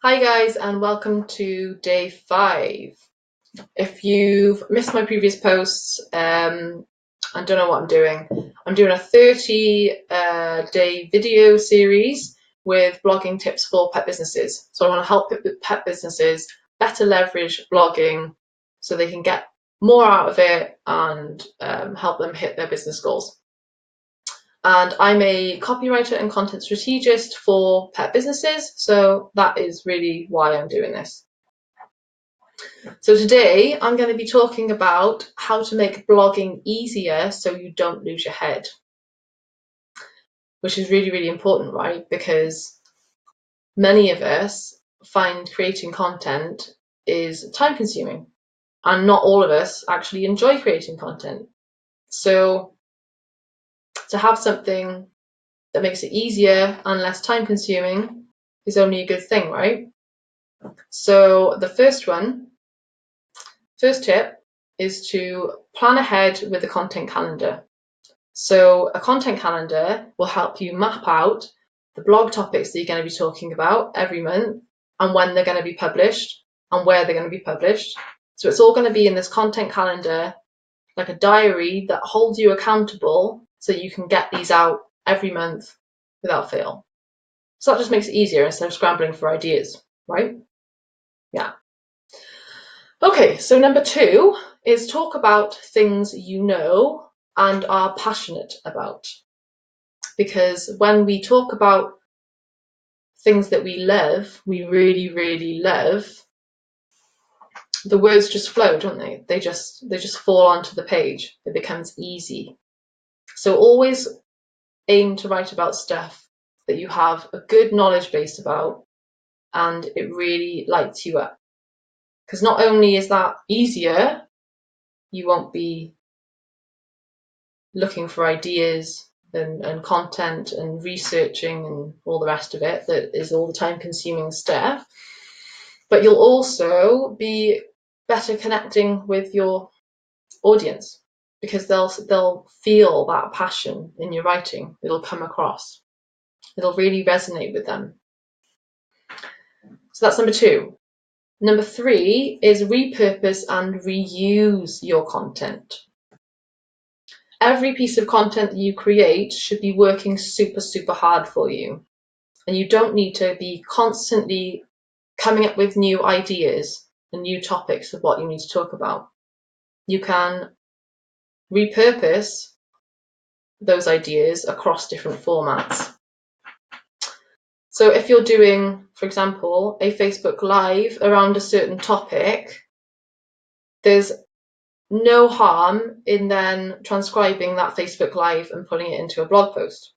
Hi guys, and welcome to day 5. If you've missed my previous posts and don't know what I'm doing a 30-day video series with blogging tips for pet businesses. So I want to help pet businesses better leverage blogging so they can get more out of it and help them hit their business goals. And I'm a copywriter and content strategist for pet businesses, so that is really why I'm doing this. So today I'm going to be talking about how to make blogging easier so you don't lose your head, which is really, really important, right? Because many of us find creating content is time consuming, and not all of us actually enjoy creating content. So to have something that makes it easier and less time consuming is only a good thing, right? So the first tip is to plan ahead with a content calendar. So a content calendar will help you map out the blog topics that you're going to be talking about every month and when they're going to be published and where they're going to be published. So it's all going to be in this content calendar, like a diary that holds you accountable so you can get these out every month without fail. So that just makes it easier instead of scrambling for ideas, right? Yeah. Okay, so number 2 is talk about things you know and are passionate about. Because when we talk about things that we love, we really, really love, the words just flow, don't they? They just fall onto the page. It becomes easy. So always aim to write about stuff that you have a good knowledge base about and it really lights you up. Because not only is that easier, you won't be looking for ideas and content and researching and all the rest of it that is all the time consuming stuff, but you'll also be better connecting with your audience because they'll feel that passion in your writing. It'll come across. It'll really resonate with them. So that's number 2. Number 3 is repurpose and reuse your content. Every piece of content that you create should be working super, super hard for you. And you don't need to be constantly coming up with new ideas and new topics of what you need to talk about. You can repurpose those ideas across different formats. So if you're doing, for example, a Facebook Live around a certain topic, there's no harm in then transcribing that Facebook Live and putting it into a blog post.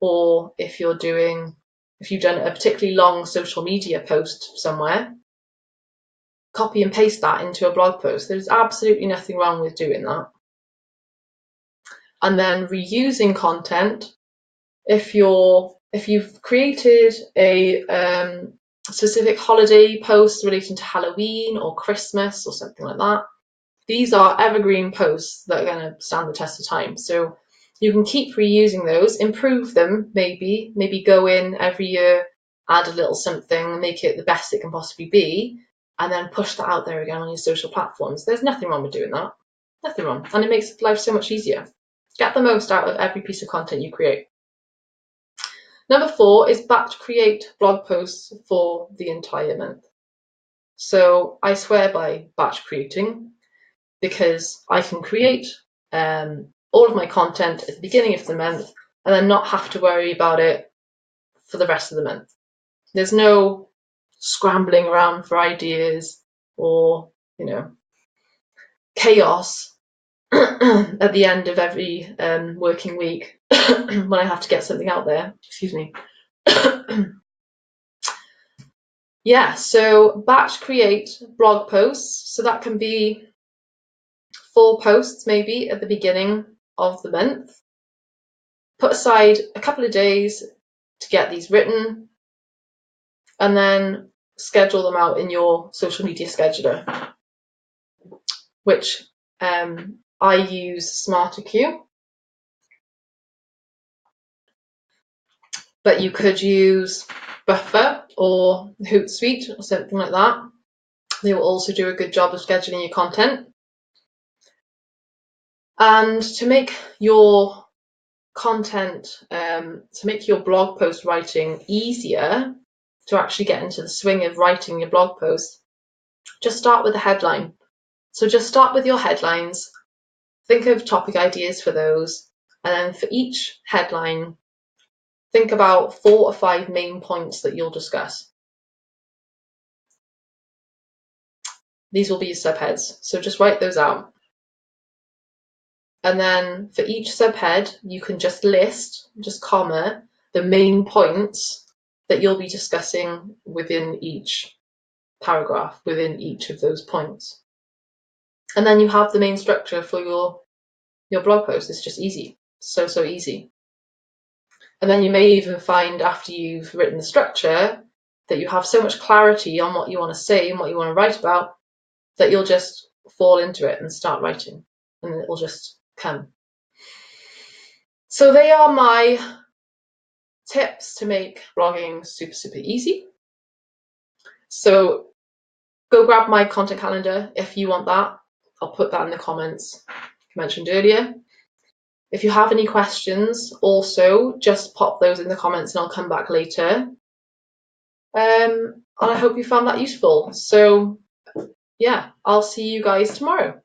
Or if you've done a particularly long social media post somewhere, copy and paste that into a blog post. There's absolutely nothing wrong with doing that. And then reusing content, if you've created a specific holiday post relating to Halloween or Christmas or something like that, these are evergreen posts that are going to stand the test of time. So you can keep reusing those, improve them, maybe go in every year, add a little something, make it the best it can possibly be, and then push that out there again on your social platforms. There's nothing wrong with doing that. Nothing wrong. And it makes life so much easier. Get the most out of every piece of content you create. Number 4 is batch create blog posts for the entire month. So I swear by batch creating because I can create all of my content at the beginning of the month and then not have to worry about it for the rest of the month. There's no scrambling around for ideas or, chaos at the end of every working week when I have to get something out there. Excuse me. Yeah, so batch create blog posts. So that can be 4 posts maybe at the beginning of the month. Put aside a couple of days to get these written and then schedule them out in your social media scheduler, which I use SmarterQueue, but you could use Buffer or Hootsuite or something like that. They will also do a good job of scheduling your content. And to make your content, to make your blog post writing easier, to actually get into the swing of writing your blog post, just start with a headline. So just start with your headlines, think of topic ideas for those, and then for each headline, think about 4 or 5 main points that you'll discuss. These will be your subheads, so just write those out. And then for each subhead, you can just list, just comma, the main points that you'll be discussing within each paragraph, within each of those points. And then you have the main structure for your blog post. It's just easy, so easy. And then you may even find after you've written the structure that you have so much clarity on what you want to say and what you want to write about that you'll just fall into it and start writing, and it will just come. So they are my tips to make blogging super easy. So go grab my content calendar if you want that. I'll put that in the comments mentioned earlier. If you have any questions, also just pop those in the comments and I'll come back later. And I hope you found that useful. So yeah, I'll see you guys tomorrow.